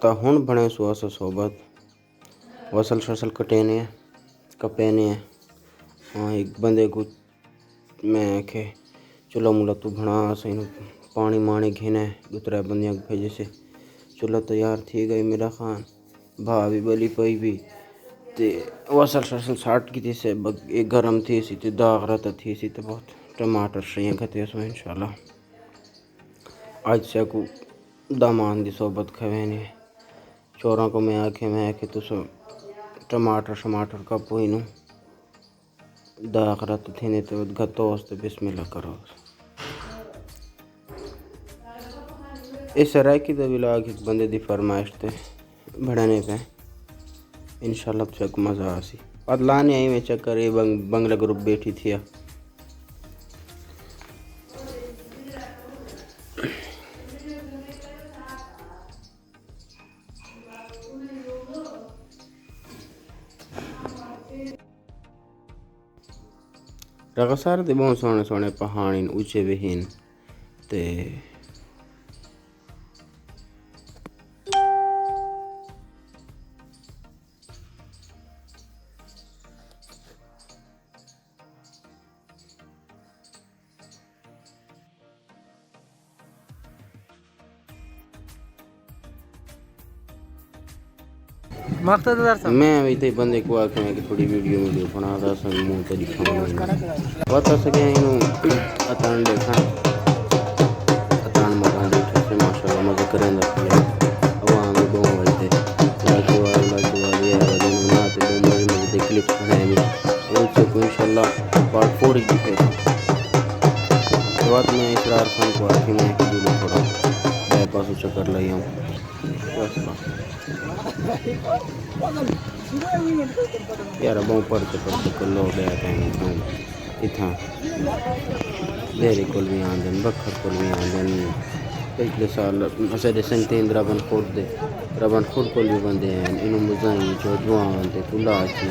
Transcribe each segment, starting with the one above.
तो हुण बणे सुहासा सोबत वसल शसल कटेने कपेने एक बंदे को मैं आखे चूल्हा मुला तू बना सही पानी मानी घिने दूसरा बंदियाँ भेजे से चूल्हा तैयार थी गई मेरा खान भा भी बली पई भी ते वसल शसल साट की थी से एक गरम थी सी ते दाग रहता थी सी तो बहुत टमाटर सही खते उसमें इंशाल्लाह आज से को दामान दी सोबत खवेने चोरों को मैं आखे तो सो टमाटर शमाटर का पोइनू दाग रहता थी नहीं तो गतोस तो बिस्मिल्लाह करो इस राय की दबिला एक बंदे दी फरमाइश थे बढ़ाने पे इंशाल्लाह चक मज़ा आसी और लाने आई में चक्कर ये बंगला ग्रुप बैठी थी रगसार दे बहुत सोने सोने पहाड़ी ऊंचे बहीन ते मैं अभी तो बंदे को आखे कि थोड़ी वीडियो बना रहा सन मुँह तो दिखाऊंगा बता सके अतान देखा अतान मकान देखा से माशाल्लाह मज़ा करेंगे अवाम दो बजते लाजवाब ये दिन बनाते दो मजे क्लिप बनाएंगे उससे को इंशाल्लाह पार्ट 4 दिखे बात में इसरार खान को आखी में दूल्हा थोड़ा बाईपास चक्कर लाई हूँ यार बहुत पढ़ते को लोग इतना देरी को भी आंदे बखर को भी आंदे पिछले साल असद संगतें रबन खुद को भी बंदे हैं इन मुजाई जो जवान थे तुलाची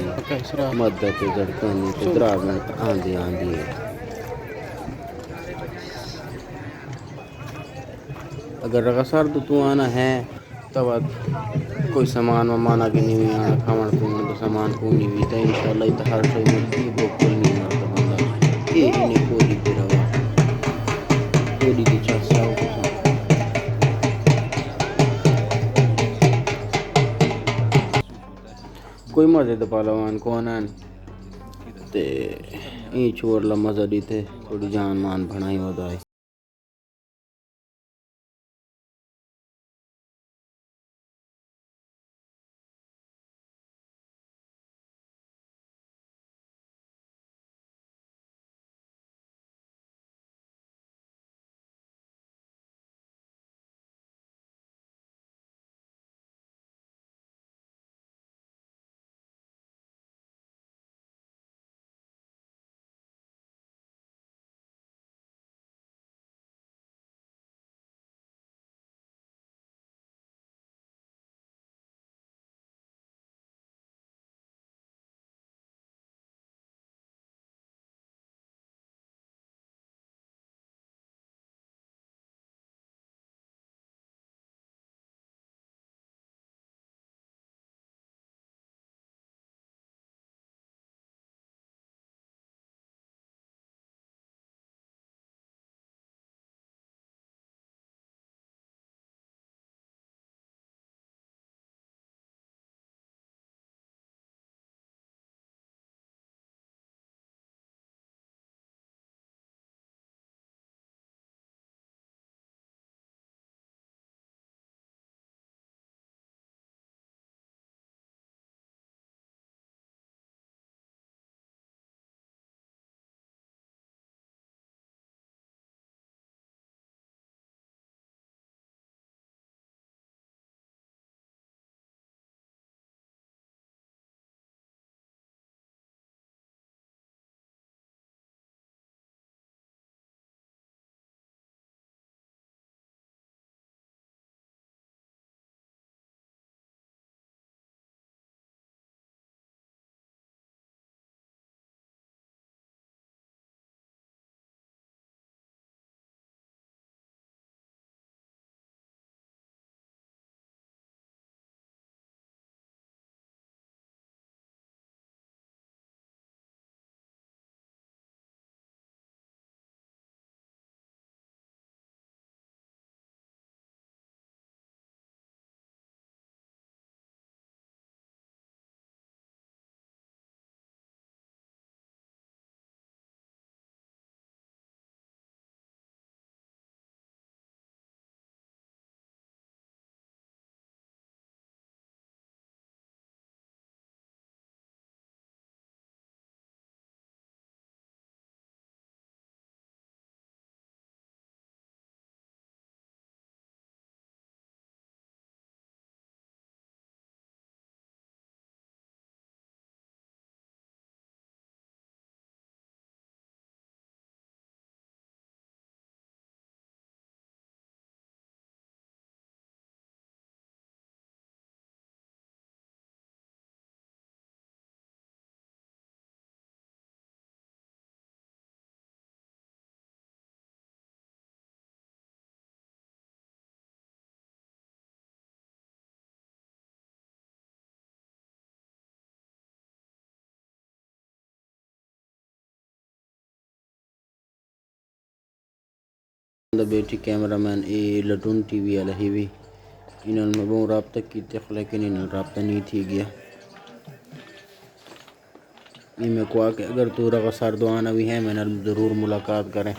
मदद जड़कनी ते द्रावण आंदी अगर रगासार तो तू आना है तब कोई सामान वमाना भी नहीं हुई आना खावन पीवन तो सामान को नहीं हुई तो इंशाल्लाह तो हर शय मिलती बोल नहीं मरता बंदा ये ही नहीं कोरी पे रवा कोरी की चाचा कोई मजे तो पालवान कौन है ते ई छोर ला मजा दी थे थोड़ी जान मान बनाई होता है। बेटी कैमरामैन ए लटून टीवी वाला ही भी इन्होंने बहुत रब्ता की लेकिन इन्होंने रब्ता नहीं थी गया इनमें को आके अगर तो रगा सरदवाना भी है मैंने ज़रूर मुलाकात करें।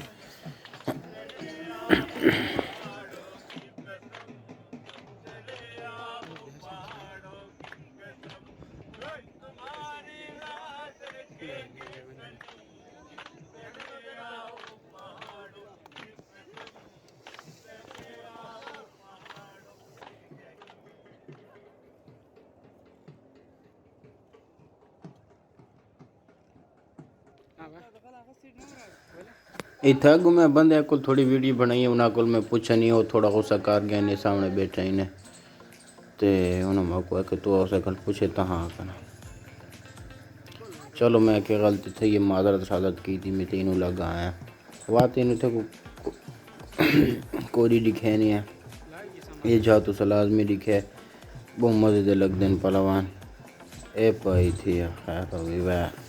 इतना को मैं बंदे को थोड़ी वीडियो बनाई है उन्हें को मैं पूछा नहीं हो थोड़ा गुस्सा कर गया ने सामने बैठा ही ने ते उन्होंने को कि तू उसे कल पूछे तो हाँ करना चलो मैं क्या गलती थी ये मादरत शादत की थी मैं तीनों लगा आया वहाँ तीनों थे कोरी दिखे नहीं है ये जा तो सलाज में दिखे बहुत मज़े लग दिन पलवान ए पाई थी खैर हो गई वह